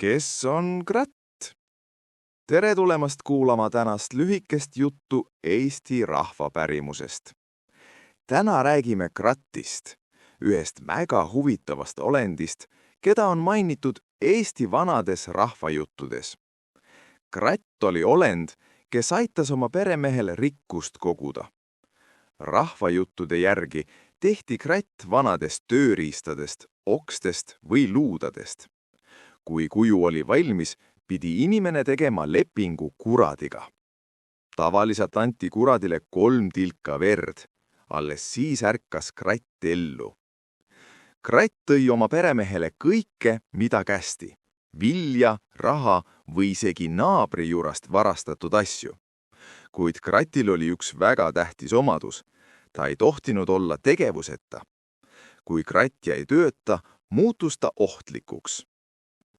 Kes on kratt? Tere tulemast kuulama tänast lühikest juttu Eesti rahvapärimusest. Täna räägime krattist, ühest väga huvitavast olendist, keda on mainitud Eesti vanades rahvajuttudes. Kratt oli olend, kes aitas oma peremehele rikkust koguda. Rahvajuttude järgi tehti kratt vanadest tööriistadest, okstest või luudadest. Kui kuju oli valmis, pidi inimene tegema lepingu kuradiga. Tavaliselt anti kuradile 3 tilka verd, alles siis ärkas kratt ellu. Kratt tõi oma peremehele kõike, mida kästi, vilja, raha või isegi naabri juurest varastatud asju. Kuid kratil oli üks väga tähtis omadus, ta ei tohtinud olla tegevuseta. Kui kratt jäi tööta, muutus ta ohtlikuks.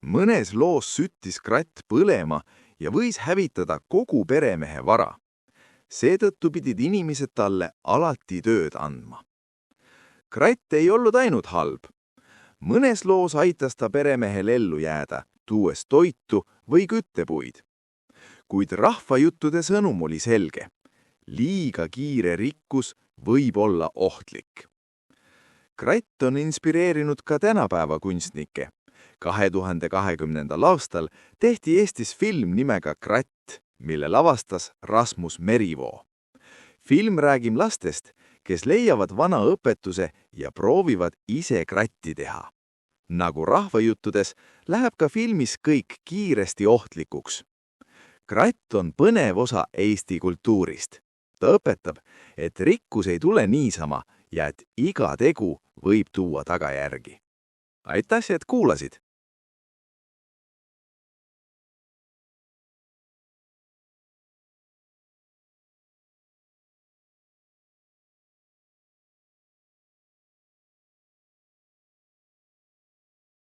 Mõnes loos süttis kratt põlema ja võis hävitada kogu peremehe vara. Seetõttu pidid inimesed talle alati tööd andma. Kratt ei olnud ainult halb. Mõnes loos aitas ta peremehel ellu jääda, tuues toitu või küttepuid. Kuid rahvajuttude sõnum oli selge. Liiga kiire rikkus võib olla ohtlik. Kratt on inspireerinud ka tänapäeva kunstnikke. 2020. aastal tehti Eestis film nimega Kratt, mille lavastas Rasmus Merivoo. Film räägib lastest, kes leiavad vana õpetuse ja proovivad ise kratti teha. Nagu rahvajuttudes, läheb ka filmis kõik kiiresti ohtlikuks. Kratt on põnev osa Eesti kultuurist. Ta õpetab, et rikkus ei tule niisama ja et iga tegu võib tuua tagajärgi. Aitäh, et kuulasid!